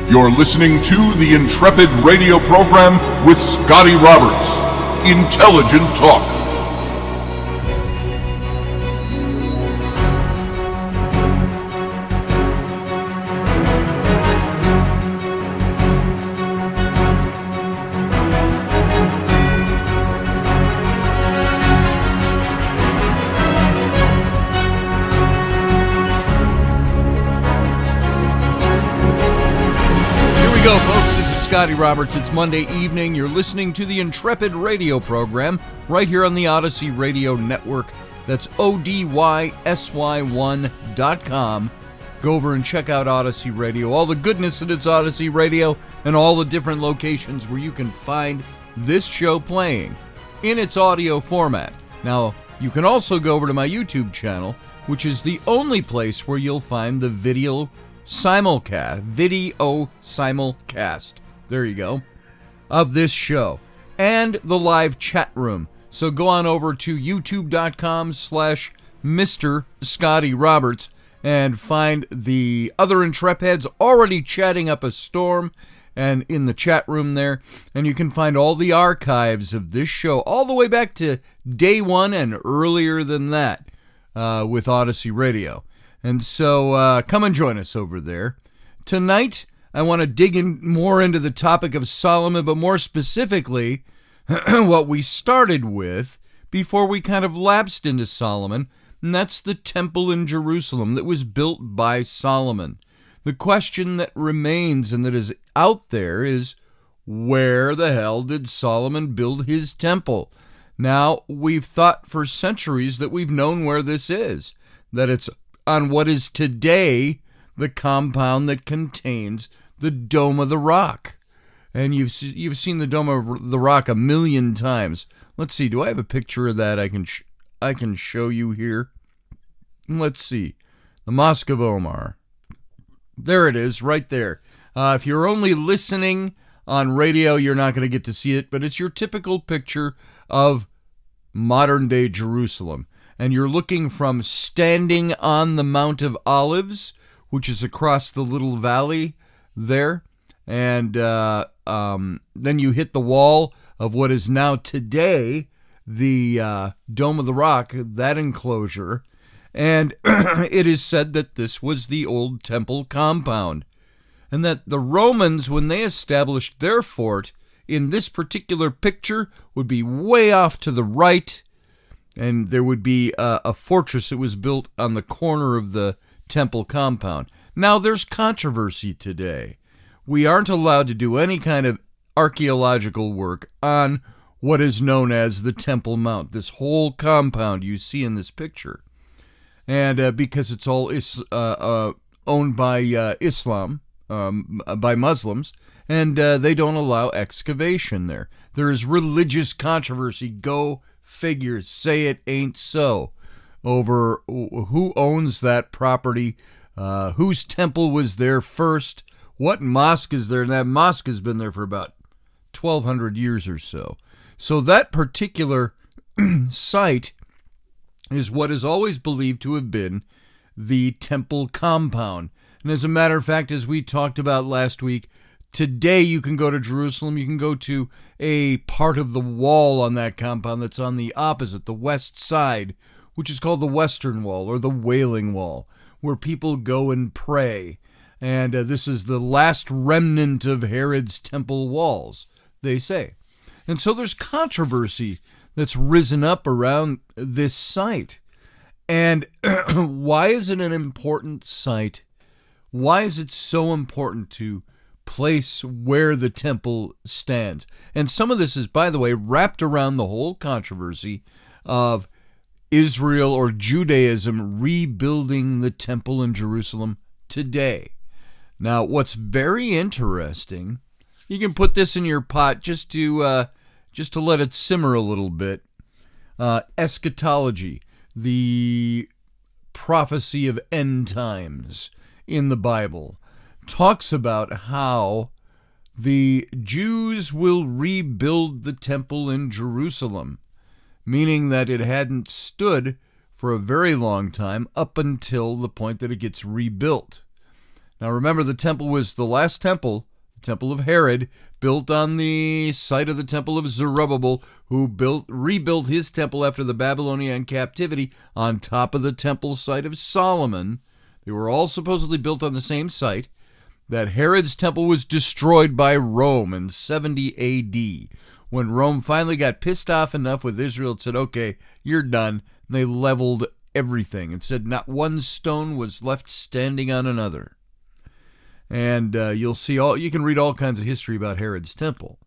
You're listening to the Intrepid radio program with Scotty Roberts. Intelligent talk. Go, folks. This is Scotty Roberts. It's Monday evening. You're listening to the Intrepid radio program right here on the Odyssey Radio Network. That's ODYSY1.com. Go over and check out Odyssey Radio, all the goodness that it's Odyssey Radio, and all the different locations where you can find this show playing in its audio format. Now, you can also go over to my YouTube channel, which is the only place where you'll find the video simulcast, there you go, of this show, and the live chat room. So go on over to youtube.com/Mr. Scotty Roberts and find the other Intrepids already chatting up a storm and in the chat room there, and you can find all the archives of this show all the way back to day one and earlier than that with Odyssey Radio. And so come and join us over there. Tonight, I want to dig in more into the topic of Solomon, but more specifically, what we started with before we kind of lapsed into Solomon, and that's the temple in Jerusalem that was built by Solomon. The question that remains and that is out there is, where the hell did Solomon build his temple? Now, we've thought for centuries that we've known where this is, that it's on what is today the compound that contains the Dome of the Rock. And you've seen the Dome of the Rock a million times. Let's see, do I have a picture of that I can show you here? Let's see. The Mosque of Omar. There it is, right there. If you're only listening on radio, you're not going to get to see it, but it's your typical picture of modern-day Jerusalem. And you're looking from standing on the Mount of Olives, which is across the little valley there, and then you hit the wall of what is now today the Dome of the Rock, that enclosure, and it is said that this was the old temple compound, and that the Romans, when they established their fort in this particular picture, would be way off to the right, and there would be a fortress that was built on the corner of the temple compound. Now, there's controversy today. We aren't allowed to do any kind of archaeological work on what is known as the Temple Mount, this whole compound you see in this picture. And because it's all owned by Islam, by Muslims, and they don't allow excavation there. There is religious controversy. Go figure, say it ain't so, over who owns that property, whose temple was there first, what mosque is there, and that mosque has been there for about 1,200 years or so. So that particular site is what is always believed to have been the temple compound. And as a matter of fact, as we talked about last week, today you can go to Jerusalem, you can go to a part of the wall on that compound that's on the opposite, the west side, which is called the Western Wall or the Wailing Wall, where people go and pray. And this is the last remnant of Herod's temple walls, they say. And so there's controversy that's risen up around this site. And why is it an important site? Why is it so important to place where the temple stands? And some of this is, by the way, wrapped around the whole controversy of Israel or Judaism rebuilding the temple in Jerusalem today. Now, what's very interesting, you can put this in your pot just to let it simmer a little bit. Eschatology, the prophecy of end times in the Bible, talks about how the Jews will rebuild the temple in Jerusalem, meaning that it hadn't stood for a very long time up until the point that it gets rebuilt. Now remember, the temple was the last temple, the temple of Herod, built on the site of the temple of Zerubbabel, who rebuilt his temple after the Babylonian captivity on top of the temple site of Solomon. They were all supposedly built on the same site. That Herod's temple was destroyed by Rome in 70 A.D. When Rome finally got pissed off enough with Israel, it said, okay, you're done. And they leveled everything and said not one stone was left standing on another. And you can read all kinds of history about Herod's temple.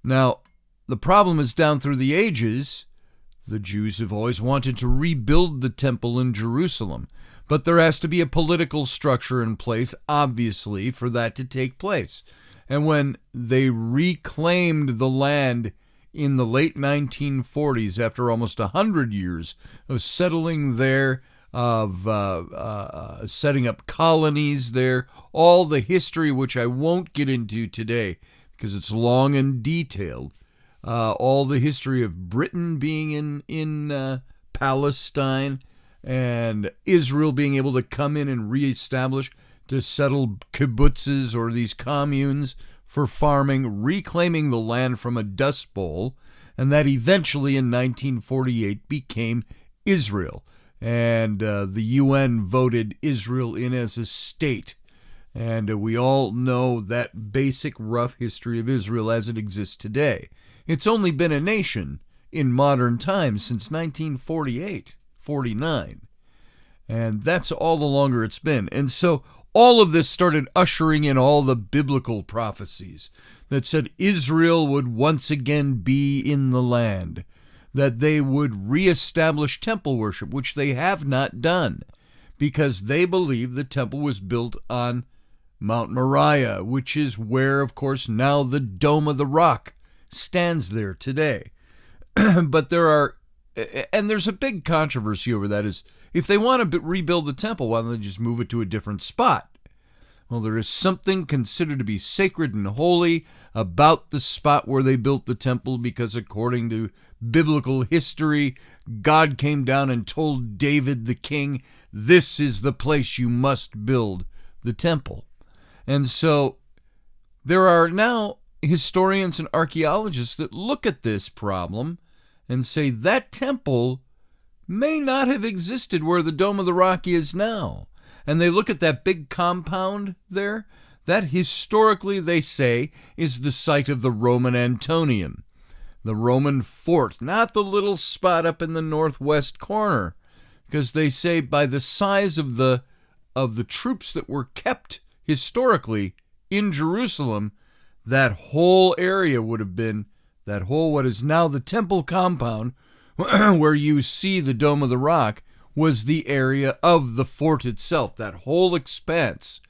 Now, the problem is down through the ages, the Jews have always wanted to rebuild the temple in Jerusalem. But there has to be a political structure in place, obviously, for that to take place. And when they reclaimed the land in the late 1940s, after almost 100 years of settling there, of setting up colonies there, all the history, which I won't get into today because it's long and detailed, all the history of Britain being in Palestine, and Israel being able to come in and reestablish, to settle kibbutzes or these communes for farming, reclaiming the land from a dust bowl, and that eventually in 1948 became Israel. And the UN voted Israel in as a state. And we all know that basic rough history of Israel as it exists today. It's only been a nation in modern times since 1948. 49. And that's all the longer it's been. And so all of this started ushering in all the biblical prophecies that said Israel would once again be in the land, that they would reestablish temple worship, which they have not done, because they believe the temple was built on Mount Moriah, which is where, of course, now the Dome of the Rock stands there today. But there's a big controversy over that, is if they want to rebuild the temple, why don't they just move it to a different spot? Well, there is something considered to be sacred and holy about the spot where they built the temple, because according to biblical history, God came down and told David the king, this is the place you must build the temple. And so there are now historians and archaeologists that look at this problem and say that temple may not have existed where the Dome of the Rock is now. And they look at that big compound there, that historically, they say, is the site of the Roman Antonium, the Roman fort, not the little spot up in the northwest corner, because they say by the size of the troops that were kept historically in Jerusalem, that whole area would have been, that whole what is now the temple compound, where you see the Dome of the Rock, was the area of the fort itself, that whole expanse,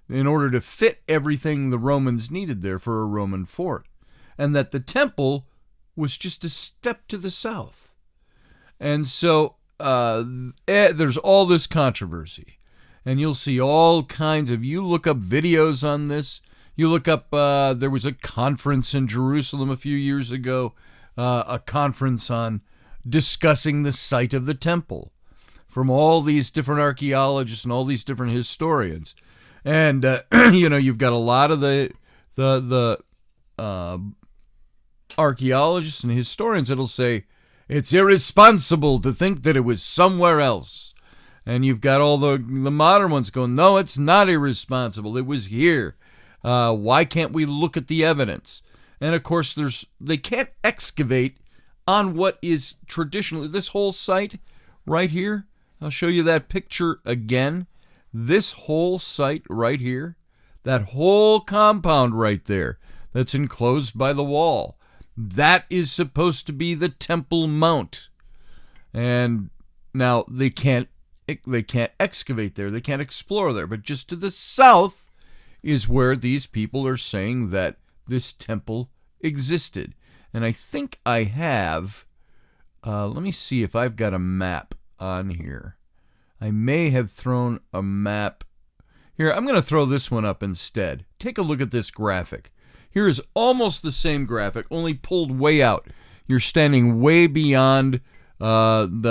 in order to fit everything the Romans needed there for a Roman fort. And that the temple was just a step to the south. And so there's all this controversy. And you'll see all kinds of, you look up videos on this, you look up, there was a conference in Jerusalem a few years ago, a conference on discussing the site of the temple from all these different archaeologists and all these different historians. And, you've got a lot of the archaeologists and historians that'll say, it's irresponsible to think that it was somewhere else. And you've got all the modern ones going, no, it's not irresponsible. It was here. Why can't we look at the evidence? And, of course, they can't excavate on what is traditionally, this whole site right here. I'll show you that picture again. This whole site right here, that whole compound right there that's enclosed by the wall, that is supposed to be the Temple Mount. And now they can't excavate there. They can't explore there. But just to the south is where these people are saying that this temple existed. And I think I have, let me see if I've got a map on here. I may have thrown a map. Here, I'm going to throw this one up instead. Take a look at this graphic. Here is almost the same graphic, only pulled way out. You're standing way beyond down in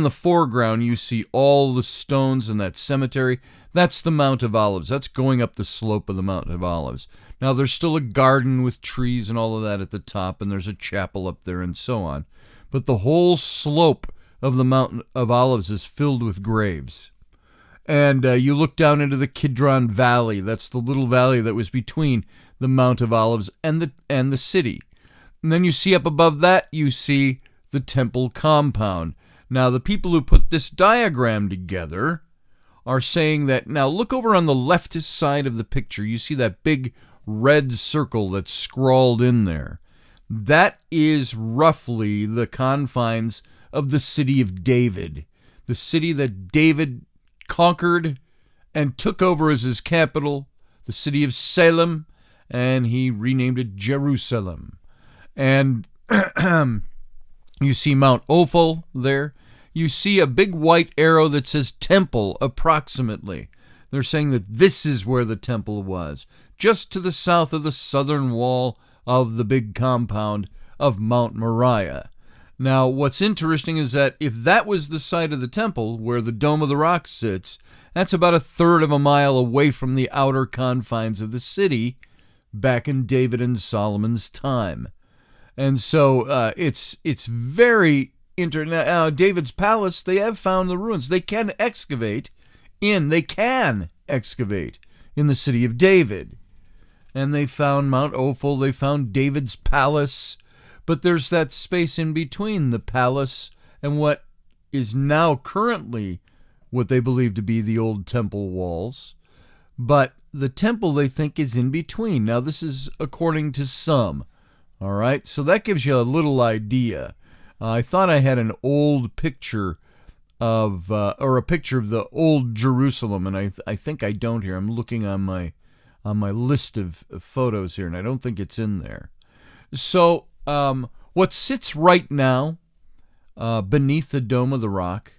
the foreground. You see all the stones in that cemetery. That's the Mount of Olives. That's going up the slope of the Mount of Olives. Now, there's still a garden with trees and all of that at the top, and there's a chapel up there and so on. But the whole slope of the Mount of Olives is filled with graves. And you look down into the Kidron Valley. That's the little valley that was between the Mount of Olives and the city. And then you see up above that, you see the temple compound. Now, the people who put this diagram together are saying that, now look over on the leftist side of the picture. You see that big red circle that's scrawled in there. That is roughly the confines of the city of David, the city that David conquered and took over as his capital, the city of Salem, and he renamed it Jerusalem. And you see Mount Ophel there. You see a big white arrow that says temple approximately. They're saying that this is where the temple was, just to the south of the southern wall of the big compound of Mount Moriah. Now, what's interesting is that if that was the site of the temple, where the Dome of the Rock sits, that's about a third of a mile away from the outer confines of the city back in David and Solomon's time. And so it's very now, David's palace, they have found the ruins. They can excavate in the city of David. And they found Mount Ophel, they found David's palace, but there's that space in between the palace and what is now currently what they believe to be the old temple walls. But the temple, they think, is in between. Now, this is according to some. All right, so that gives you a little idea. I thought I had an old picture of, or a picture of the old Jerusalem, and I think I don't here. I'm looking on my list of photos here, and I don't think it's in there. So, what sits right now beneath the Dome of the Rock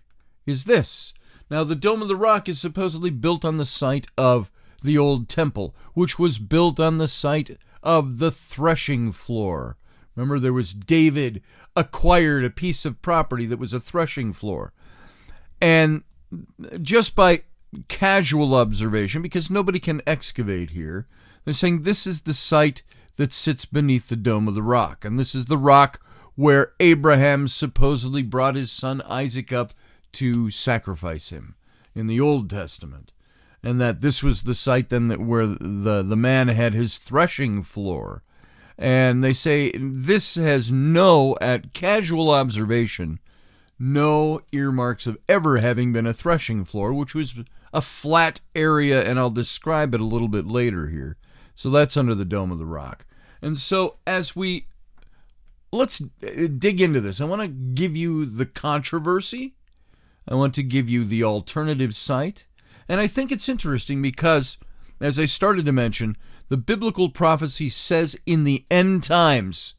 is this. Now, the Dome of the Rock is supposedly built on the site of the old temple, which was built on the site of the threshing floor. Remember, there was David acquired a piece of property that was a threshing floor. And just by casual observation, because nobody can excavate here, they're saying this is the site that sits beneath the Dome of the Rock. And this is the rock where Abraham supposedly brought his son Isaac up to sacrifice him in the Old Testament. And that this was the site then where the man had his threshing floor. And they say this has at casual observation, no earmarks of ever having been a threshing floor, which was a flat area, and I'll describe it a little bit later here. So that's under the Dome of the Rock. And so let's dig into this. I want to give you the controversy. I want to give you the alternative site. And I think it's interesting because, as I started to mention, the biblical prophecy says in the end times.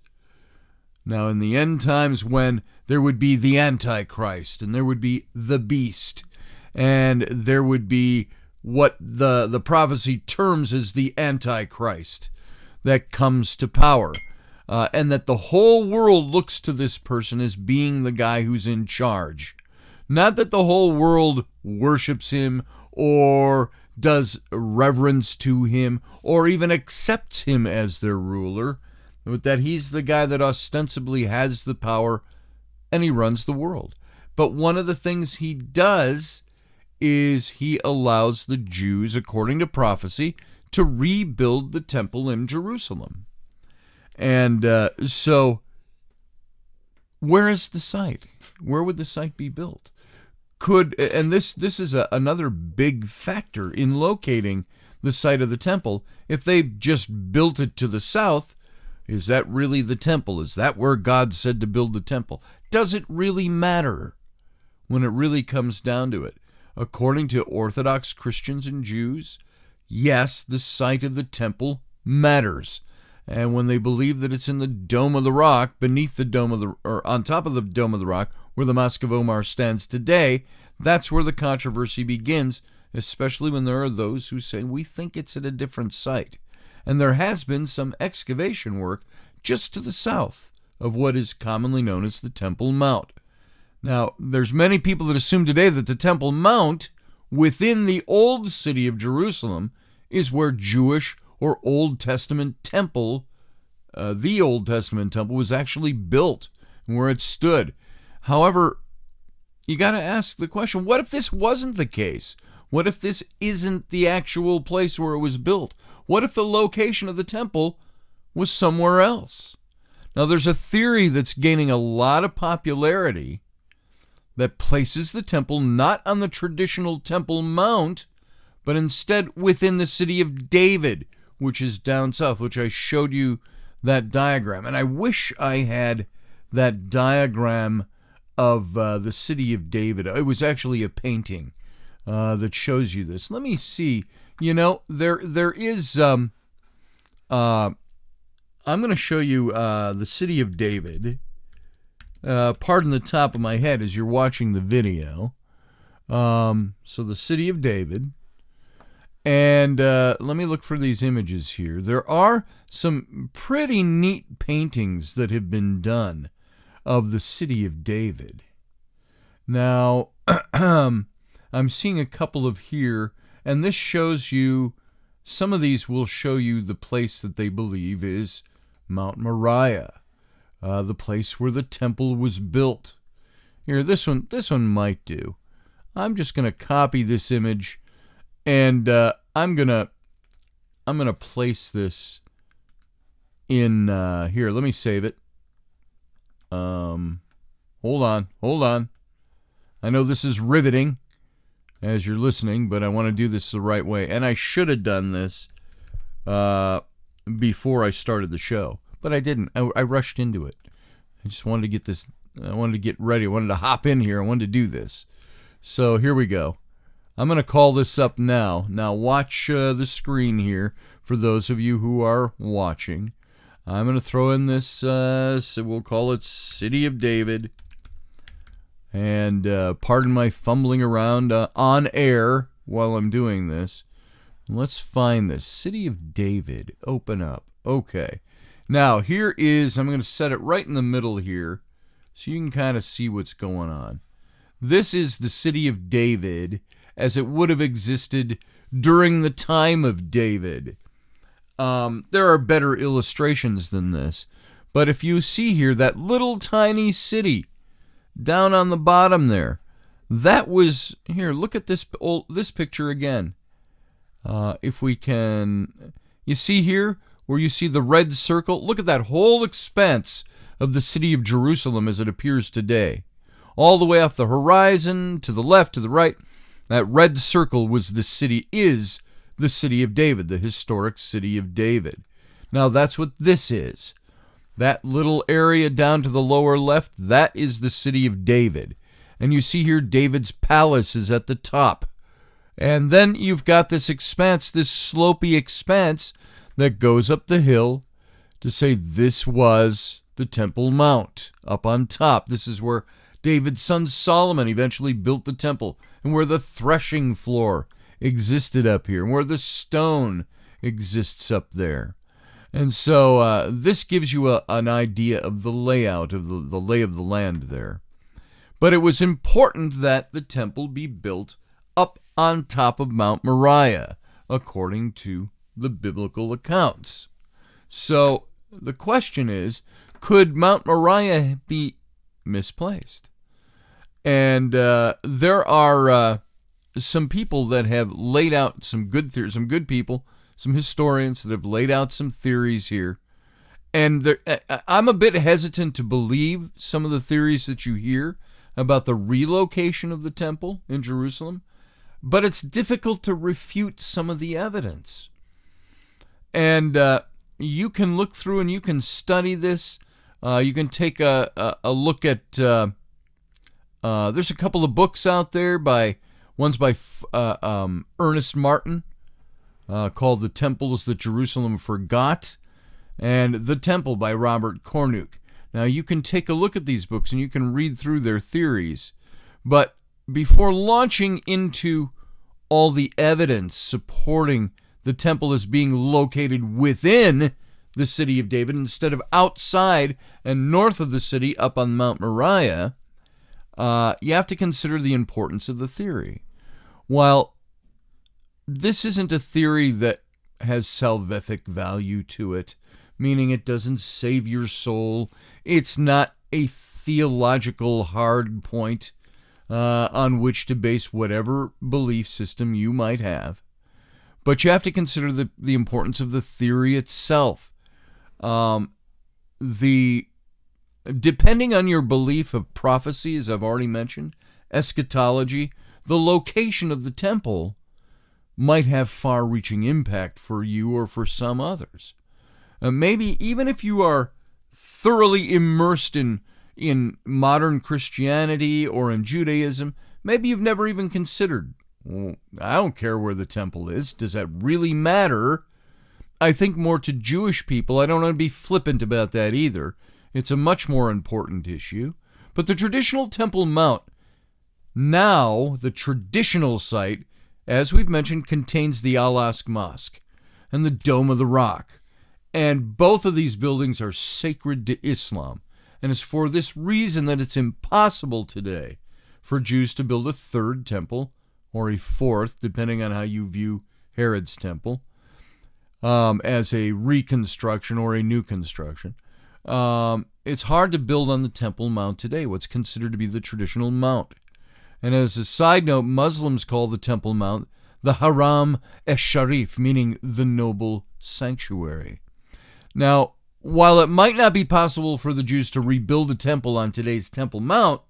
Now, in the end times, when there would be the Antichrist, and there would be the beast, and there would be what the prophecy terms as the Antichrist that comes to power, and that the whole world looks to this person as being the guy who's in charge. Not that the whole world worships him or does reverence to him or even accepts him as their ruler, but that he's the guy that ostensibly has the power and he runs the world. But one of the things he does is he allows the Jews, according to prophecy, to rebuild the temple in Jerusalem. And so where is the site? Where would the site be built? And this is another big factor in locating the site of the temple. If they just built it to the south, is that really the temple? Is that where God said to build the temple? Does it really matter when it really comes down to it? According to Orthodox Christians and Jews, yes, the site of the temple matters. And when they believe that it's in the Dome of the Rock, beneath the Dome of the, or on top of the Dome of the Rock, where the Mosque of Omar stands today, that's where the controversy begins, especially when there are those who say, we think it's at a different site. And there has been some excavation work just to the south of what is commonly known as the Temple Mount. Now, there's many people that assume today that the Temple Mount within the old city of Jerusalem is where Jewish or Old Testament temple, the Old Testament temple, was actually built and where it stood. However, you got to ask the question, what if this wasn't the case? What if this isn't the actual place where it was built? What if the location of the temple was somewhere else? Now, there's a theory that's gaining a lot of popularity that places the temple not on the traditional Temple Mount, but instead within the city of David, which is down south, which I showed you that diagram. And I wish I had that diagram of the city of David. It was actually a painting that shows you this. Let me see. You know, there is... I'm going to show you the city of David. Pardon the top of my head as you're watching the video. So the city of David. And let me look for these images here. There are some pretty neat paintings that have been done of the city of David. Now, I'm seeing a couple of here, and this shows you, some of these will show you the place that they believe is Mount Moriah, the place where the temple was built. Here, this one might do. I'm just going to copy this image, and I'm gonna place this in here. Let me save it. Hold on. I know this is riveting as you're listening, but I want to do this the right way. And I should have done this before I started the show, but I didn't. I rushed into it. I just wanted to get this. I wanted to get ready. I wanted to hop in here. I wanted to do this. So here we go. I'm going to call this up now. Now watch the screen here for those of you who are watching. I'm going to throw in this, so we'll call it City of David. And pardon my fumbling around on air while I'm doing this. Let's find this. City of David. Open up. Okay. Now, here is, I'm going to set it right in the middle here so you can kind of see what's going on. This is the City of David as it would have existed during the time of David. There are better illustrations than this. But if you see here, that little tiny city down on the bottom there, that was, here, look at this picture again. If we can, you see here where you see the red circle? Look at that whole expanse of the city of Jerusalem as it appears today. All the way off the horizon, to the left, to the right, that red circle is the city of David, the historic city of David. Now that's what this is. That little area down to the lower left, that is the city of David. And you see here David's palace is at the top. And then you've got this expanse, this slopey expanse that goes up the hill to say this was the Temple Mount up on top. This is where David's son Solomon eventually built the temple, and where the threshing floor existed up here, and where the stone exists up there. And so this gives you an idea of the layout of the lay of the land there. But it was important that the temple be built up on top of Mount Moriah, according to the biblical accounts. So the question is, could Mount Moriah be misplaced? And there are some people that have laid out some good theories, some good people, some historians that have laid out some theories here. And I'm a bit hesitant to believe some of the theories that you hear about the relocation of the temple in Jerusalem, but it's difficult to refute some of the evidence. And you can look through and you can study this. You can take a look at... there's a couple of books out there one's by Ernest Martin, called The Temples That Jerusalem Forgot, and The Temple by Robert Cornuke. Now you can take a look at these books and you can read through their theories, but before launching into all the evidence supporting the temple as being located within the city of David instead of outside and north of the city up on Mount Moriah, you have to consider the importance of the theory. While this isn't a theory that has salvific value to it, meaning it doesn't save your soul, it's not a theological hard point on which to base whatever belief system you might have. But you have to consider the importance of the theory itself. Depending on your belief of prophecy, as I've already mentioned, eschatology, the location of the temple might have far-reaching impact for you or for some others. Maybe even if you are thoroughly immersed in modern Christianity or in Judaism, maybe you've never even considered, well, I don't care where the temple is. Does that really matter? I think more to Jewish people. I don't want to be flippant about that either. It's a much more important issue. But the traditional Temple Mount, now the traditional site, as we've mentioned, contains the Al-Aqsa Mosque and the Dome of the Rock. And both of these buildings are sacred to Islam. And it's for this reason that it's impossible today for Jews to build a third temple, or a fourth, depending on how you view Herod's temple, as a reconstruction or a new construction. It's hard to build on the Temple Mount today, what's considered to be the traditional mount. And as a side note, Muslims call the Temple Mount the Haram esh-Sharif, meaning the noble sanctuary. Now, while it might not be possible for the Jews to rebuild a temple on today's Temple Mount,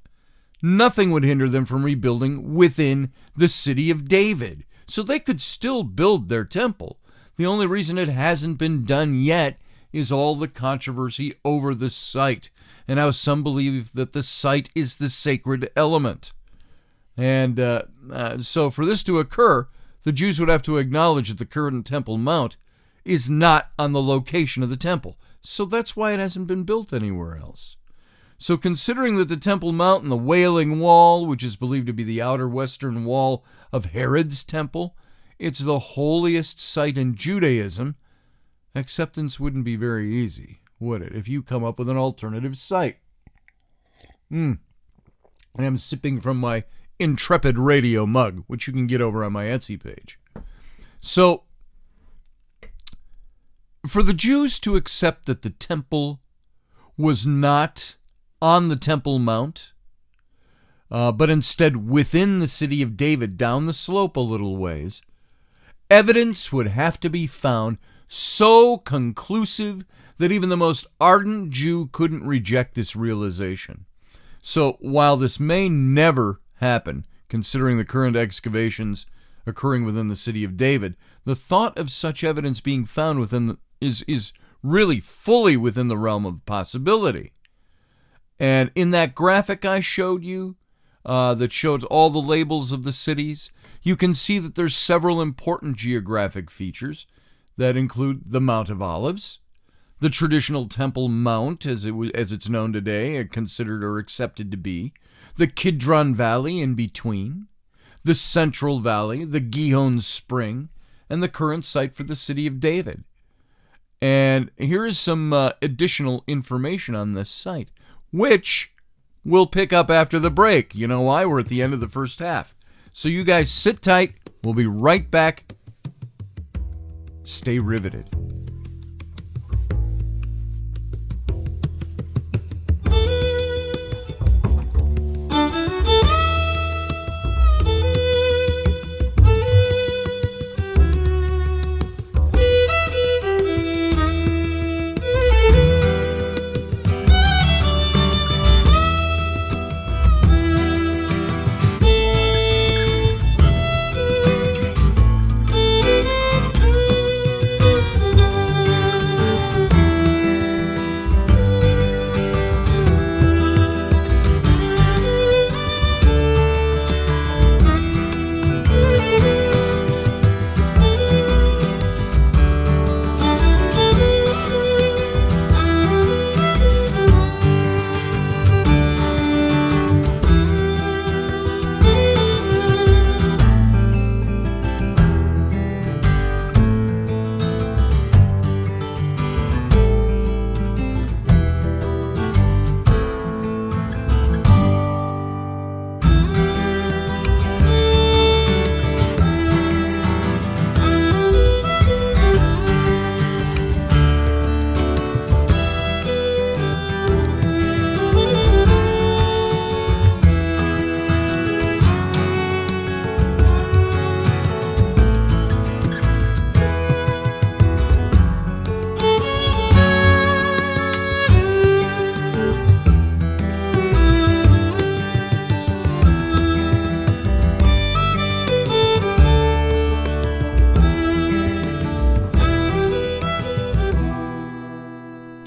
nothing would hinder them from rebuilding within the city of David. So they could still build their temple. The only reason it hasn't been done yet is all the controversy over the site, and how some believe that the site is the sacred element. And so for this to occur, the Jews would have to acknowledge that the current Temple Mount is not on the location of the temple. So that's why it hasn't been built anywhere else. So considering that the Temple Mount and the Wailing Wall, which is believed to be the outer western wall of Herod's temple, it's the holiest site in Judaism, acceptance wouldn't be very easy, would it, if you come up with an alternative site? And I'm sipping from my Intrepid radio mug, which you can get over on my Etsy page. So, for the Jews to accept that the temple was not on the Temple Mount, but instead within the city of David, down the slope a little ways, evidence would have to be found so conclusive that even the most ardent Jew couldn't reject this realization. So while this may never happen, considering the current excavations occurring within the city of David, the thought of such evidence being found within is really fully within the realm of possibility. And in that graphic I showed you, that showed all the labels of the cities, you can see that there's several important geographic features that include the Mount of Olives, the traditional Temple Mount, as it's known today, considered or accepted to be, the Kidron Valley in between, the Central Valley, the Gihon Spring, and the current site for the city of David. And here is some additional information on this site, which we'll pick up after the break. You know why? We're at the end of the first half. So you guys sit tight. We'll be right back. Stay riveted.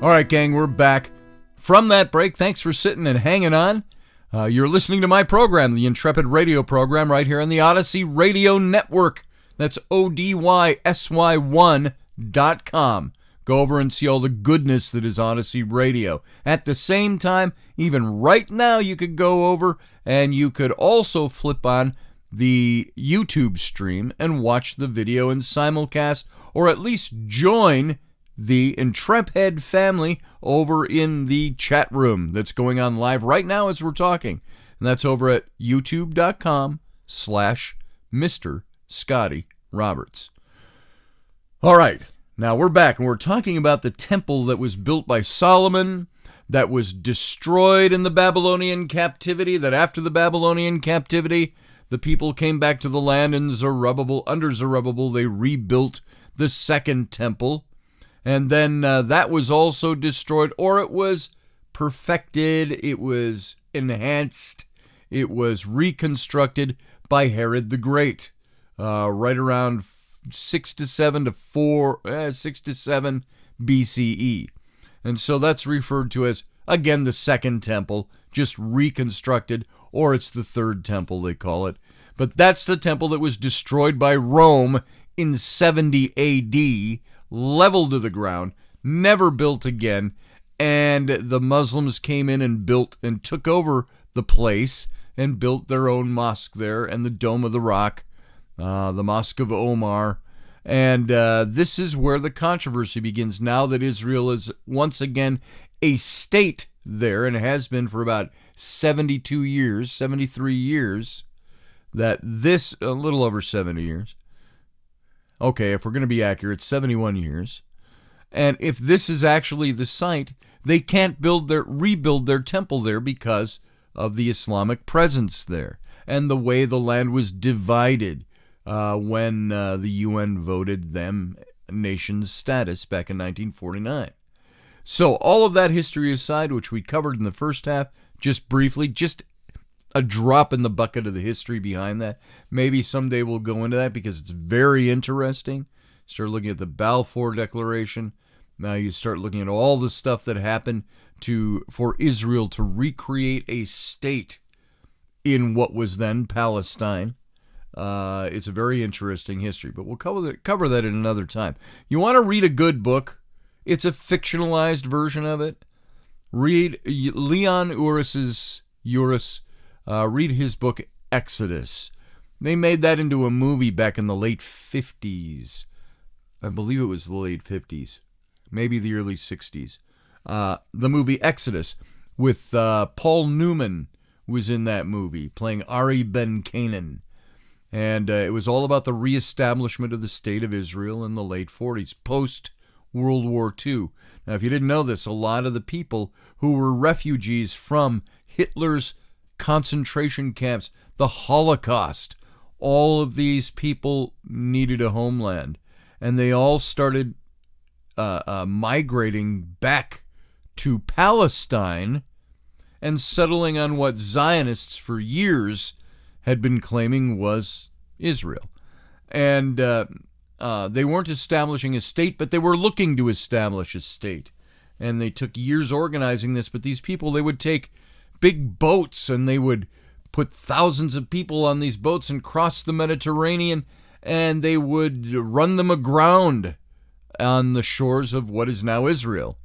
All right, gang, we're back from that break. Thanks for sitting and hanging on. You're listening to my program, the Intrepid radio program, right here on the Odyssey Radio Network. That's ODYSY1.com. Go over and see all the goodness that is Odyssey Radio. At the same time, even right now, you could go over and you could also flip on the YouTube stream and watch the video in simulcast, or at least join the Intrepid family over in the chat room that's going on live right now as we're talking. And that's over at youtube.com/Mr. Scotty Roberts. All right, now we're back, and we're talking about the temple that was built by Solomon, that was destroyed in the Babylonian captivity, that after the Babylonian captivity, the people came back to the land, and under Zerubbabel, they rebuilt the second temple. And then that was also destroyed, or it was perfected, it was enhanced, it was reconstructed by Herod the Great, right around 6 to 7 BCE. And so that's referred to as, again, the second temple, just reconstructed, or it's the third temple, they call it. But that's the temple that was destroyed by Rome in 70 AD, leveled to the ground, never built again, and the Muslims came in and built and took over the place and built their own mosque there, and the Dome of the Rock, the Mosque of Omar. And this is where the controversy begins, now that Israel is once again a state there, and has been for about 73 years, that this, a little over 70 years, okay, if we're going to be accurate, 71 years. And if this is actually the site, they can't rebuild their temple there because of the Islamic presence there and the way the land was divided when the UN voted them nation's status back in 1949. So all of that history aside, which we covered in the first half, just briefly, just a drop in the bucket of the history behind that. Maybe someday we'll go into that because it's very interesting. Start looking at the Balfour Declaration. Now you start looking at all the stuff that happened for Israel to recreate a state in what was then Palestine. It's a very interesting history, but we'll cover that in another time. You want to read a good book? It's a fictionalized version of it. Read Leon Uris's read his book, Exodus. They made that into a movie back in the late 50s. I believe it was the late 50s. Maybe the early 60s. The movie Exodus with Paul Newman was in that movie, playing Ari Ben Canaan. And it was all about the reestablishment of the state of Israel in the late 40s, post-World War II. Now, if you didn't know this, a lot of the people who were refugees from Hitler's concentration camps, the Holocaust, all of these people needed a homeland, and they all started migrating back to Palestine and settling on what Zionists for years had been claiming was Israel. And they weren't establishing a state, but they were looking to establish a state. And they took years organizing this, but these people, they would take big boats, and they would put thousands of people on these boats and cross the Mediterranean, and they would run them aground on the shores of what is now Israel.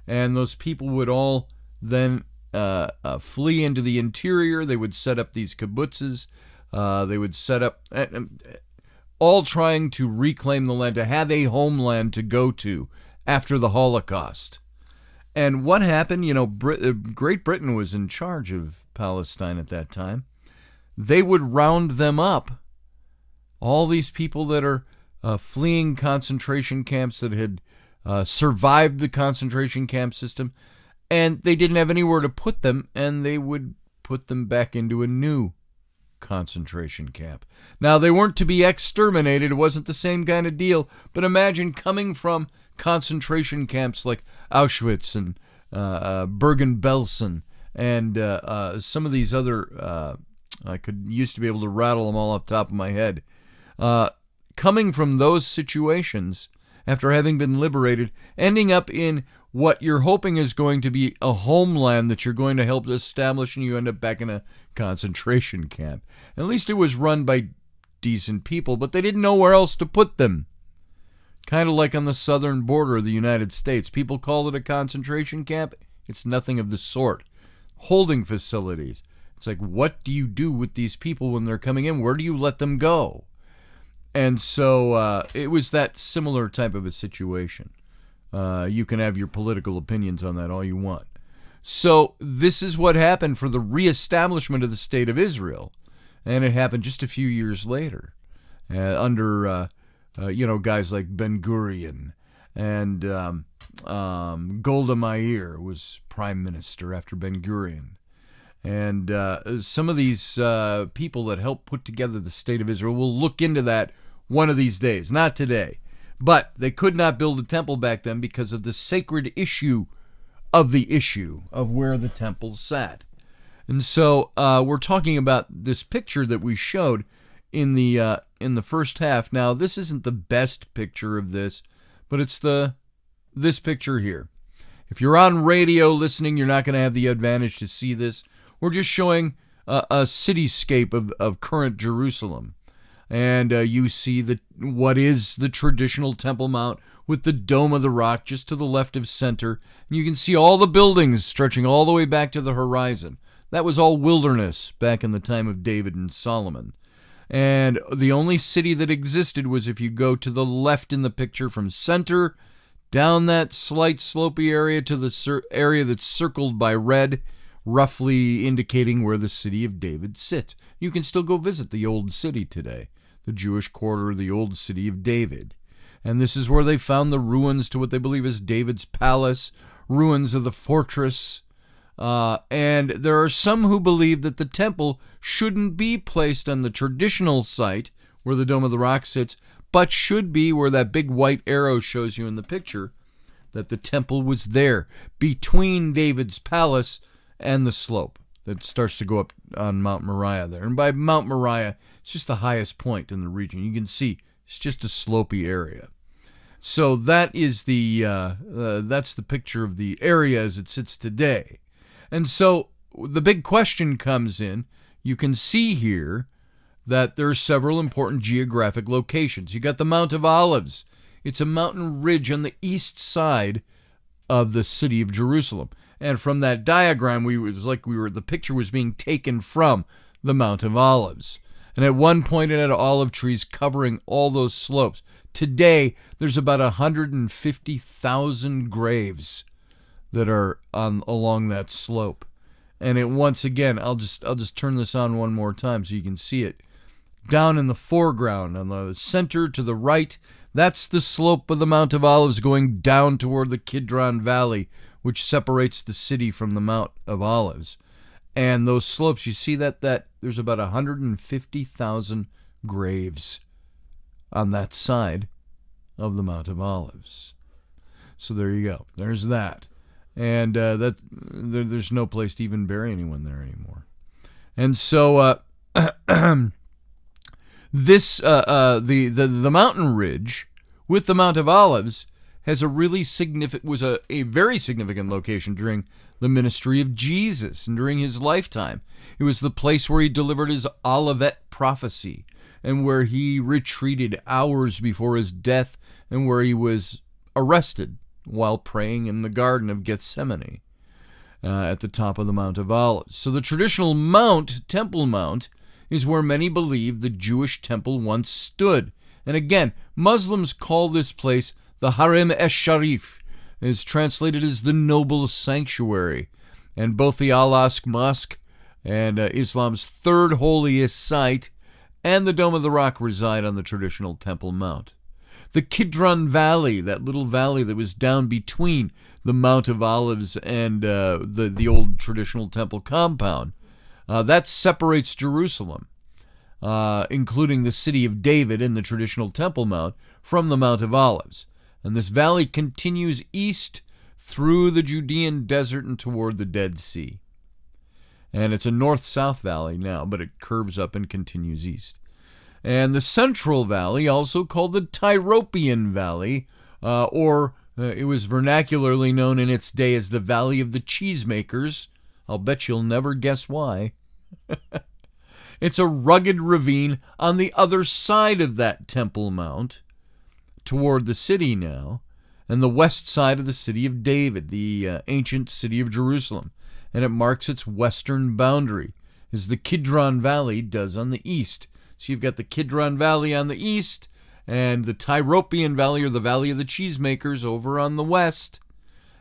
And those people would all then flee into the interior. They would set up these kibbutzes. They would set up, all trying to reclaim the land, to have a homeland to go to after the Holocaust. And what happened? Great Britain was in charge of Palestine at that time. They would round them up. All these people that are fleeing concentration camps, that had survived the concentration camp system, and they didn't have anywhere to put them, and they would put them back into a new concentration camp. Now, they weren't to be exterminated. It wasn't the same kind of deal. But imagine coming from concentration camps like Auschwitz and Bergen-Belsen and some of these other, I used to be able to rattle them all off the top of my head. Coming from those situations after having been liberated, ending up in what you're hoping is going to be a homeland that you're going to help establish, and you end up back in a concentration camp. At least it was run by decent people, but they didn't know where else to put them. Kind of like on the southern border of the United States. People call it a concentration camp. It's nothing of the sort. Holding facilities. It's like, what do you do with these people when they're coming in? Where do you let them go? And so it was that similar type of a situation. You can have your political opinions on that all you want. So this is what happened for the reestablishment of the State of Israel. And it happened just a few years later under, guys like Ben Gurion. And Golda Meir was prime minister after Ben Gurion. And some of these people that helped put together the State of Israel, will look into that one of these days. Not today. But they could not build a temple back then because of the sacred issue of where the temple sat. And so we're talking about this picture that we showed in the first half. Now, this isn't the best picture of this, but it's this picture here. If you're on radio listening, you're not going to have the advantage to see this. We're just showing a cityscape of current Jerusalem. And you see what is the traditional Temple Mount with the Dome of the Rock just to the left of center. And you can see all the buildings stretching all the way back to the horizon. That was all wilderness back in the time of David and Solomon. And the only city that existed was if you go to the left in the picture from center, down that slight slopey area to the area that's circled by red, roughly indicating where the city of David sits. You can still go visit the old city today, the Jewish quarter of the old city of David. And this is where they found the ruins to what they believe is David's palace, ruins of the fortress. And there are some who believe that the temple shouldn't be placed on the traditional site where the Dome of the Rock sits, but should be where that big white arrow shows you in the picture, that the temple was there between David's palace and the slope that starts to go up on Mount Moriah there. And by Mount Moriah, it's just the highest point in the region. You can see it's just a slopey area. So that is that's the picture of the area as it sits today. And so the big question comes in. You can see here that there are several important geographic locations. You got the Mount of Olives. It's a mountain ridge on the east side of the city of Jerusalem. And from that diagram, the picture was being taken from the Mount of Olives. And at one point it had olive trees covering all those slopes. Today, there's about 150,000 graves that are along that slope. And once again, I'll just turn this on one more time so you can see it. Down in the foreground, on the center to the right, that's the slope of the Mount of Olives going down toward the Kidron Valley, which separates the city from the Mount of Olives. And those slopes, you see that there's about 150,000 graves on that side of the Mount of Olives. So there you go. There's that. And there's no place to even bury anyone there anymore. And so this the mountain ridge with the Mount of Olives has a very significant location during the ministry of Jesus and during his lifetime. It was the place where he delivered his Olivet prophecy and where he retreated hours before his death and where he was arrested while praying in the Garden of Gethsemane at the top of the Mount of Olives. So the traditional mount, Temple Mount, is where many believe the Jewish temple once stood. And again, Muslims call this place the Harem Esh-Sharif. It's translated as the noble sanctuary. And both the Al-Aqsa Mosque and Islam's third holiest site and the Dome of the Rock reside on the traditional Temple Mount. The Kidron Valley, that little valley that was down between the Mount of Olives and the old traditional temple compound, that separates Jerusalem, including the city of David and the traditional Temple Mount, from the Mount of Olives. And this valley continues east through the Judean desert and toward the Dead Sea. And it's a north-south valley now, but it curves up and continues east. And the Central Valley, also called the Tyropian Valley, or it was vernacularly known in its day as the Valley of the Cheesemakers. I'll bet you'll never guess why. It's a rugged ravine on the other side of that Temple Mount, toward the city now, and the west side of the city of David, the ancient city of Jerusalem, and it marks its western boundary, as the Kidron Valley does on the east. So you've got the Kidron Valley on the east, and the Tyropoeon Valley, or the Valley of the Cheesemakers, over on the west,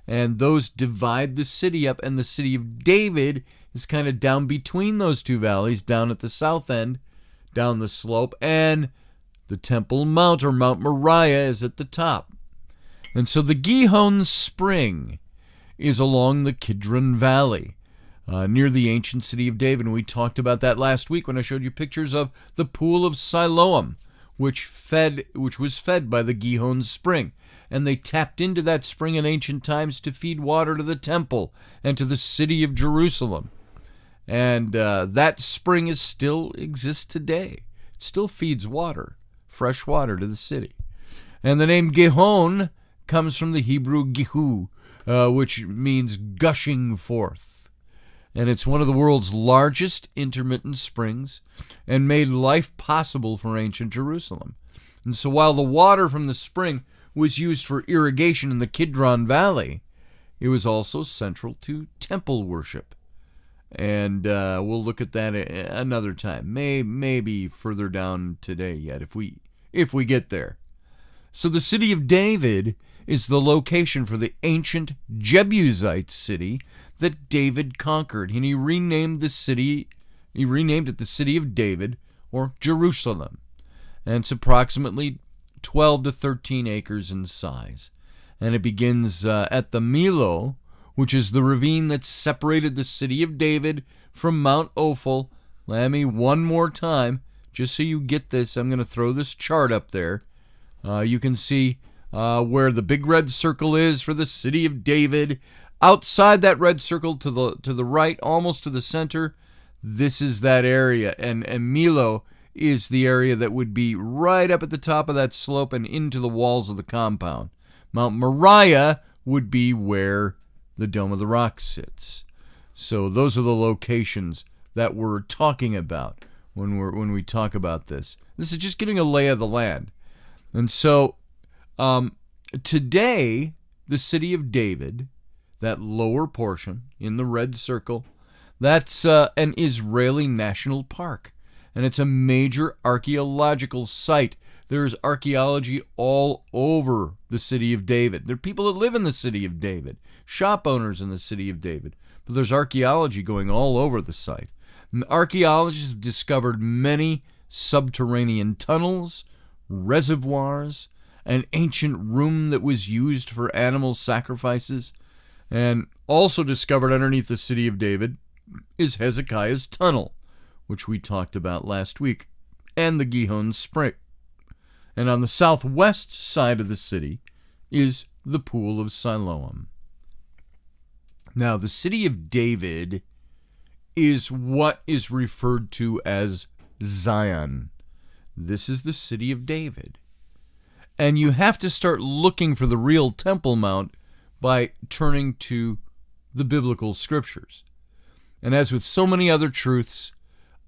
and those divide the city up, and the city of David is kind of down between those two valleys, down at the south end, down the slope, and the Temple Mount, or Mount Moriah, is at the top. And so the Gihon Spring is along the Kidron Valley, near the ancient city of David. And we talked about that last week when I showed you pictures of the Pool of Siloam, which was fed by the Gihon Spring. And they tapped into that spring in ancient times to feed water to the temple and to the city of Jerusalem. And that spring still exists today. It still feeds water, fresh water, to the city. And the name Gihon comes from the Hebrew gihu, which means gushing forth. And it's one of the world's largest intermittent springs and made life possible for ancient Jerusalem. And so while the water from the spring was used for irrigation in the Kidron Valley, it was also central to temple worship. And we'll look at that another time, maybe further down today yet, if we get there. So the city of David is the location for the ancient Jebusite city that David conquered, and he renamed it the city of David, or Jerusalem. And it's approximately 12 to 13 acres in size. And it begins at the Milo, which is the ravine that separated the city of David from Mount Ophel. Let me one more time, just so you get this. I'm going to throw this chart up there. You can see where the big red circle is for the city of David. Outside that red circle to the right, almost to the center, this is that area. And Milo is the area that would be right up at the top of that slope and into the walls of the compound. Mount Moriah would be where the Dome of the Rock sits. So those are the locations that we're talking about when we talk about this. This is just getting a lay of the land. And so today, the city of David, that lower portion in the red circle, that's an Israeli national park. And it's a major archaeological site. There's archaeology all over the city of David. There are people that live in the city of David, shop owners in the city of David. But there's archaeology going all over the site. And archaeologists have discovered many subterranean tunnels, reservoirs, an ancient room that was used for animal sacrifices, and also discovered underneath the city of David is Hezekiah's tunnel, which we talked about last week, and the Gihon Spring. And on the southwest side of the city is the Pool of Siloam. Now, the city of David is what is referred to as Zion. This is the city of David. And you have to start looking for the real Temple Mount by turning to the biblical scriptures. And as with so many other truths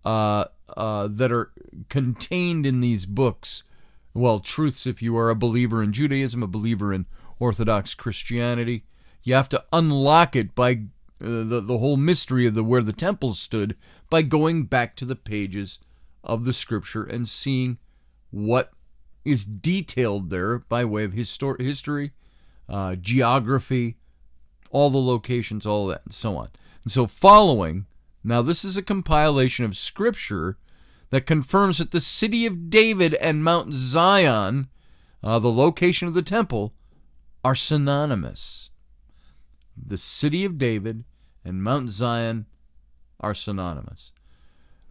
that are contained in these books, well, truths if you are a believer in Judaism, a believer in Orthodox Christianity, you have to unlock it by the whole mystery of where the temple stood by going back to the pages of the scripture and seeing what is detailed there by way of history, geography, all the locations, all that, and so on. And so following, now this is a compilation of scripture that confirms that the city of David and Mount Zion, the location of the temple, are synonymous. The city of David and Mount Zion are synonymous.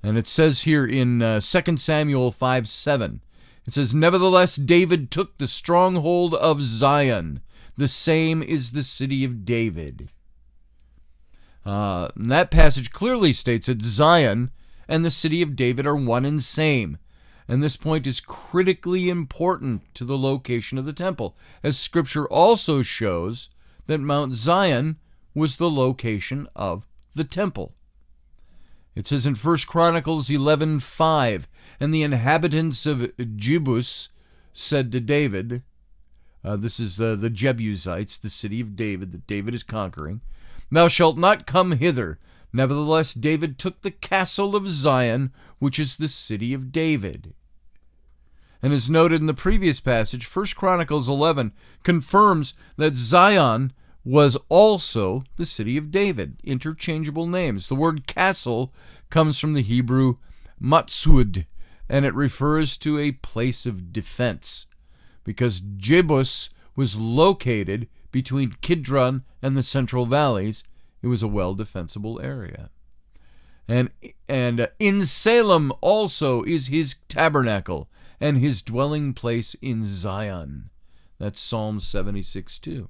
And it says here in 2 Samuel 5:7, it says, "Nevertheless, David took the stronghold of Zion. The same is the city of David." And that passage clearly states that Zion and the city of David are one and same. And this point is critically important to the location of the temple, as Scripture also shows that Mount Zion was the location of the temple. It says in 1 Chronicles 11:5, "And the inhabitants of Jebus said to David," this is the Jebusites, the city of David that David is conquering, "Thou shalt not come hither. Nevertheless, David took the castle of Zion, which is the city of David." And as noted in the previous passage, 1 Chronicles 11 confirms that Zion was also the city of David, interchangeable names. The word castle comes from the Hebrew matsud, and it refers to a place of defense, because Jebus was located between Kidron and the Central Valleys. It was a well-defensible area. And in Salem also is his tabernacle and his dwelling place in Zion. That's Psalm 76:2.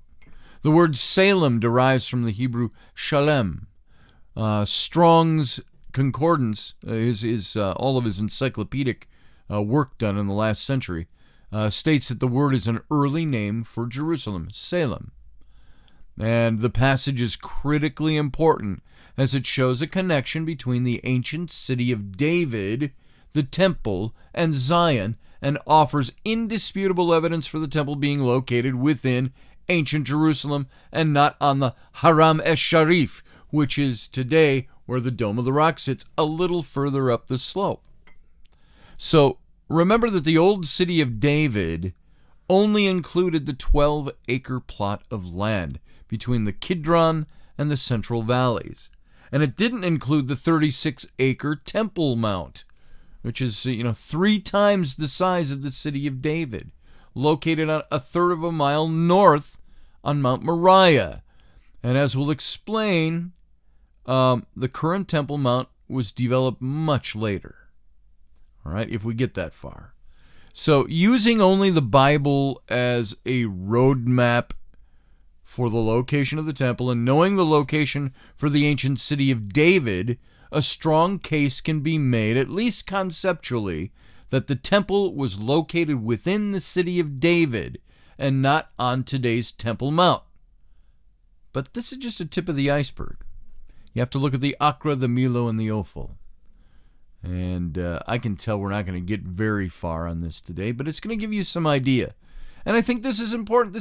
The word Salem derives from the Hebrew shalem. Strong's Concordance, all of his encyclopedic work done in the last century, states that the word is an early name for Jerusalem, Salem. And the passage is critically important as it shows a connection between the ancient city of David, the temple, and Zion, and offers indisputable evidence for the temple being located within ancient Jerusalem and not on the Haram esh-Sharif, which is today where the Dome of the Rock sits, a little further up the slope. So remember that the old city of David only included the 12-acre plot of land between the Kidron and the Central Valleys. And it didn't include the 36-acre Temple Mount, which is 3 times the size of the city of David, located on a third of a mile north on Mount Moriah. And as we'll explain, the current Temple Mount was developed much later. All right, if we get that far. So using only the Bible as a roadmap for the location of the temple and knowing the location for the ancient city of David, a strong case can be made, at least conceptually, that the temple was located within the city of David and not on today's Temple Mount. But this is just a tip of the iceberg. You have to look at the Acra, the Milo, and the Ophel. And I can tell we're not going to get very far on this today, but it's going to give you some idea. And I think this is important.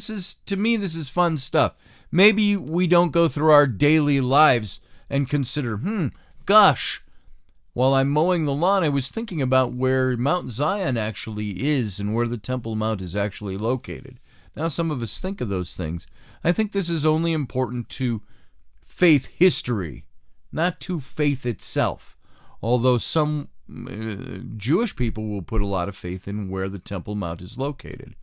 To me, this is fun stuff. Maybe we don't go through our daily lives and consider, gosh, while I'm mowing the lawn, I was thinking about where Mount Zion actually is and where the Temple Mount is actually located. Now, some of us think of those things. I think this is only important to faith history, not to faith itself. Although some Jewish people will put a lot of faith in where the Temple Mount is located.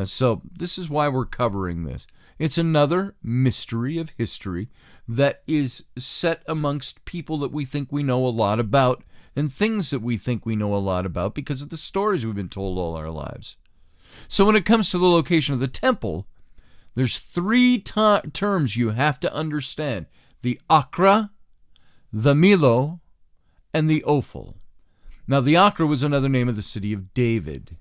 So this is why we're covering this. It's another mystery of history that is set amongst people that we think we know a lot about and things that we think we know a lot about because of the stories we've been told all our lives. So when it comes to the location of the temple, there's 3 terms you have to understand: the Acra, the Milo, and the Ophel. Now, the Acra was another name of the city of David.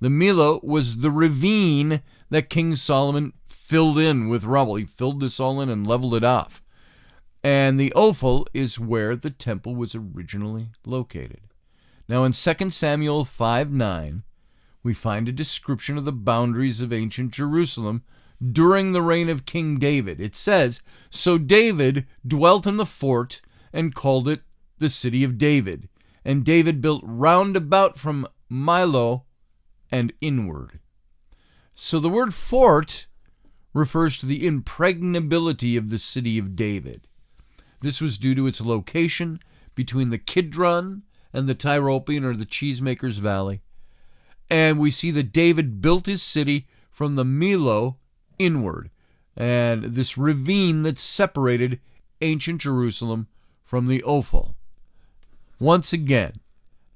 The Milo was the ravine that King Solomon filled in with rubble. He filled this all in and leveled it off. And the Ophel is where the temple was originally located. Now, in 2 Samuel 5:9, we find a description of the boundaries of ancient Jerusalem during the reign of King David. It says, "So David dwelt in the fort and called it the city of David. And David built round about from Milo and inward." So the word fort refers to the impregnability of the city of David. This was due to its location between the Kidron and the Tyropian or the Cheesemakers Valley. And we see that David built his city from the Milo inward, and this ravine that separated ancient Jerusalem from the Ophel. Once again,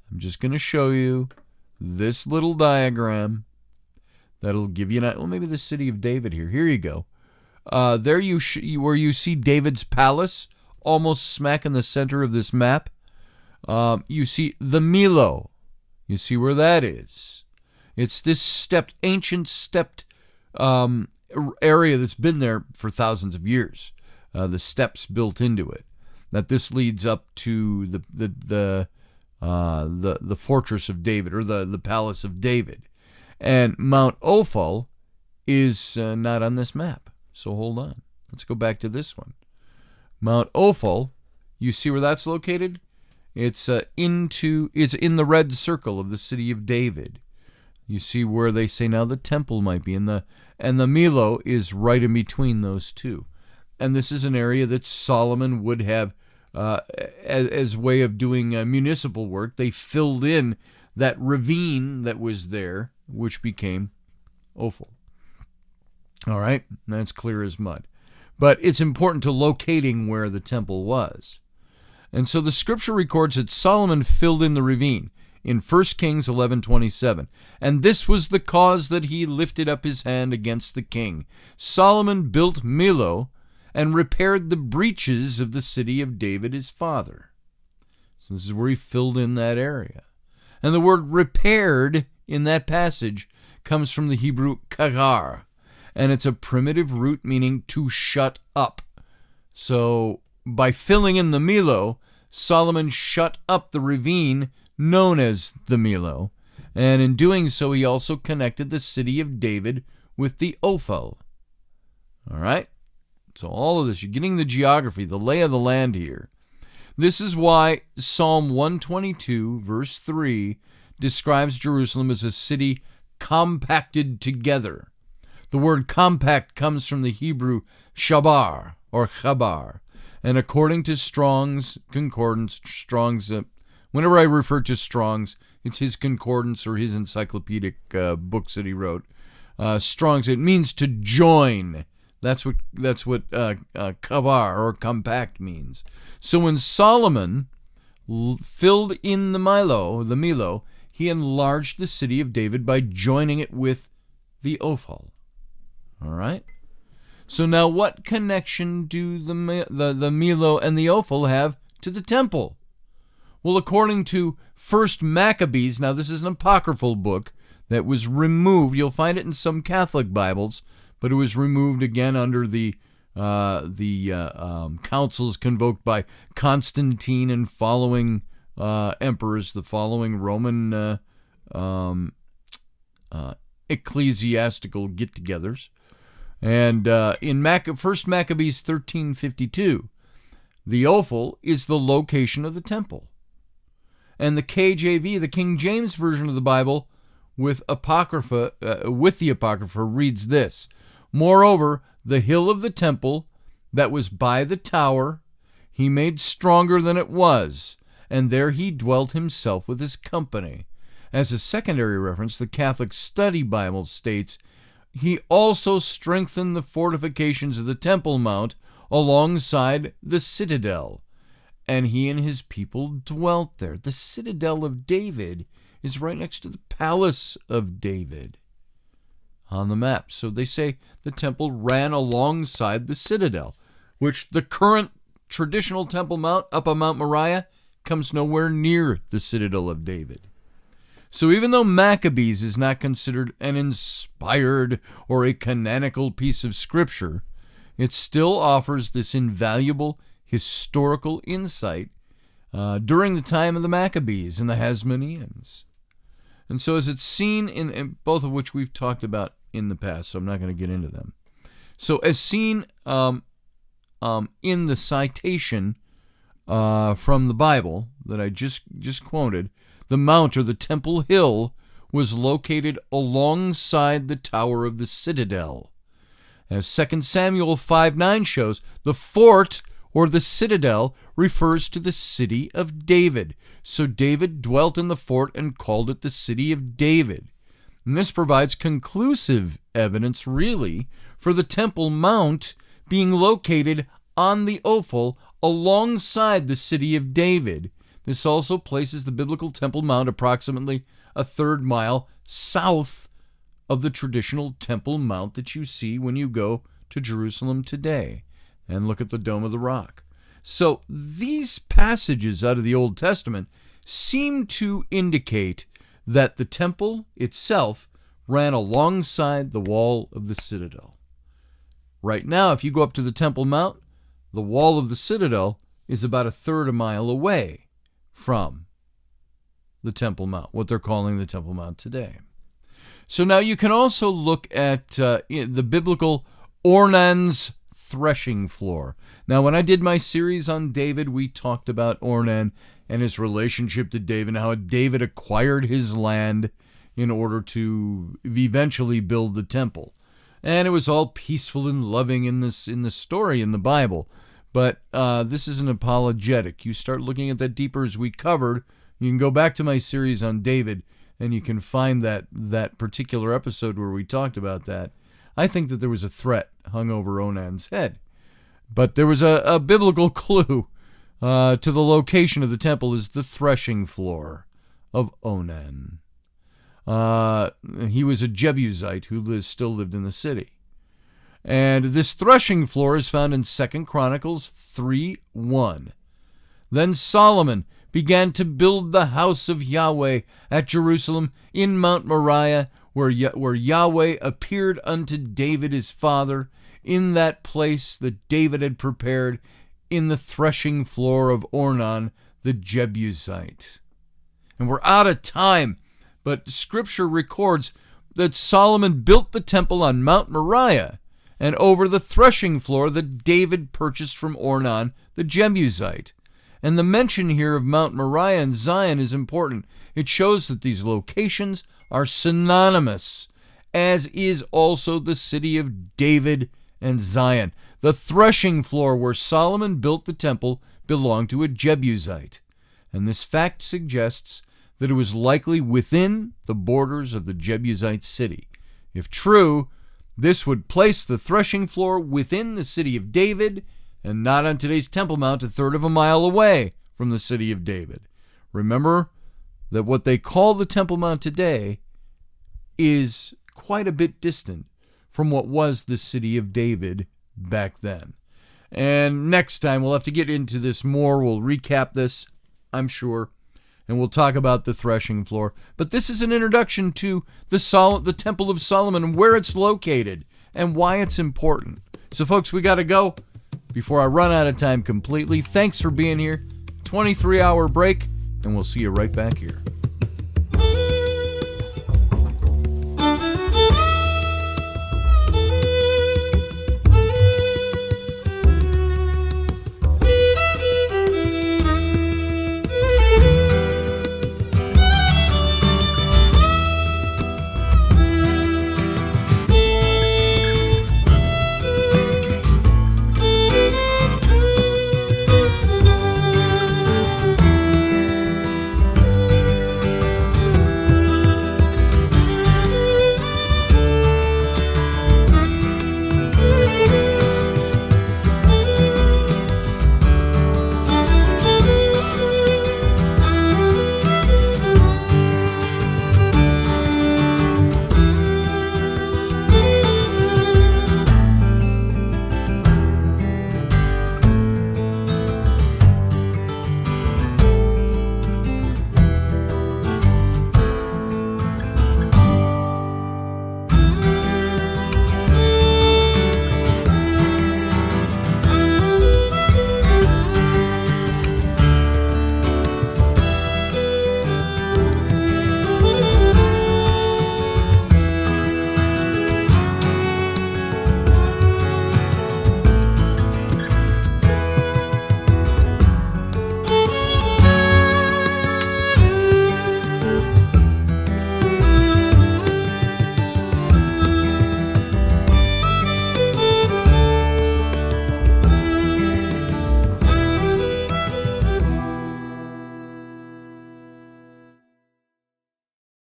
I'm just going to show you this little diagram that'll give you maybe the city of David here. Here you go. There where you see David's palace, almost smack in the center of this map. You see the Milo. You see where that is? It's this ancient stepped area that's been there for thousands of years. The steps built into it. That this leads up to the fortress of David, or the palace of David. And Mount Ophel is not on this map. So hold on. Let's go back to this one. Mount Ophel, you see where that's located? It's in the red circle of the city of David. You see where they say now the temple might be, and the Millo is right in between those two. And this is an area that Solomon would have as way of doing municipal work. They filled in that ravine that was there, which became Ophel. All right, that's clear as mud. But it's important to locating where the temple was. And so the scripture records that Solomon filled in the ravine in 1 Kings 11:27. And this was the cause that he lifted up his hand against the king. Solomon built Millo and repaired the breaches of the city of David his father. So this is where he filled in that area. And the word repaired in that passage comes from the Hebrew kagar, and it's a primitive root meaning to shut up. So by filling in the Millo, Solomon shut up the ravine known as the Millo, and in doing so he also connected the city of David with the Ophel. All right? So all of this, you're getting the geography, the lay of the land here. This is why Psalm 122, verse 3, describes Jerusalem as a city compacted together. The word compact comes from the Hebrew shabar, or chabar. And according to Strong's Concordance, whenever I refer to Strong's, it's his concordance or his encyclopedic books that he wrote. Strong's, it means to join. That's what kabar or compact means. So when Solomon filled in the Millo, he enlarged the city of David by joining it with the Ophel. All right. So now, what connection do the Millo and the Ophel have to the temple? Well, according to 1 Maccabees, now this is an apocryphal book that was removed. You'll find it in some Catholic Bibles, but it was removed again under the councils convoked by Constantine and following emperors, the following Roman ecclesiastical get-togethers. And in 1 Maccabees 13:52, the Ophel is the location of the temple. And the KJV, the King James Version of the Bible, with the Apocrypha, reads this: Moreover, the hill of the temple that was by the tower, he made stronger than it was, and there he dwelt himself with his company. As a secondary reference, the Catholic Study Bible states, he also strengthened the fortifications of the Temple Mount alongside the citadel, and he and his people dwelt there. The citadel of David is right next to the palace of David on the map. So they say the temple ran alongside the citadel, which the current traditional Temple Mount up on Mount Moriah comes nowhere near the citadel of David. So even though Maccabees is not considered an inspired or a canonical piece of scripture, it still offers this invaluable historical insight during the time of the Maccabees and the Hasmoneans. And so as it's seen in both of which we've talked about in the past, so I'm not going to get into them. So as seen in the citation from the Bible that I just quoted, the mount or the Temple Hill was located alongside the tower of the citadel. As 2 Samuel 5:9 shows, the fort or the citadel refers to the city of David. So David dwelt in the fort and called it the city of David. And this provides conclusive evidence, really, for the Temple Mount being located on the Ophel alongside the city of David. This also places the biblical Temple Mount approximately a third mile south of the traditional Temple Mount that you see when you go to Jerusalem today and look at the Dome of the Rock. So these passages out of the Old Testament seem to indicate that the temple itself ran alongside the wall of the citadel. Right now, if you go up to the Temple Mount, the wall of the citadel is about a third a mile away from the Temple Mount, what they're calling the Temple Mount today. So now you can also look at the biblical Ornan's threshing floor. Now, when I did my series on David, we talked about Ornan and his relationship to David, and how David acquired his land in order to eventually build the temple. And it was all peaceful and loving in the story in the Bible. But this is an apologetic. You start looking at that deeper, as we covered. You can go back to my series on David, and you can find that particular episode where we talked about that. I think that there was a threat hung over Onan's head. But there was a biblical clue to the location of the temple is the threshing floor of Ornan. He was a Jebusite who still lived in the city. And this threshing floor is found in 2 Chronicles 3:1. Then Solomon began to build the house of Yahweh at Jerusalem in Mount Moriah, where Yahweh appeared unto David his father, in that place that David had prepared, in the threshing floor of Ornan the Jebusite. And we're out of time, but Scripture records that Solomon built the temple on Mount Moriah and over the threshing floor that David purchased from Ornan the Jebusite. And the mention here of Mount Moriah and Zion is important. It shows that these locations are synonymous, as is also the city of David and Zion. The threshing floor where Solomon built the temple belonged to a Jebusite, and this fact suggests that it was likely within the borders of the Jebusite city. If true, this would place the threshing floor within the city of David and not on today's Temple Mount, a third of a mile away from the city of David. Remember that what they call the Temple Mount today is quite a bit distant from what was the city of David back then. And next time we'll have to get into this more. We'll recap this, I'm sure, and we'll talk about the threshing floor. But this is an introduction to the Temple of Solomon and where it's located and why it's important. So, folks, we got to go before I run out of time completely. Thanks for being here. 23-hour break, and we'll see you right back here.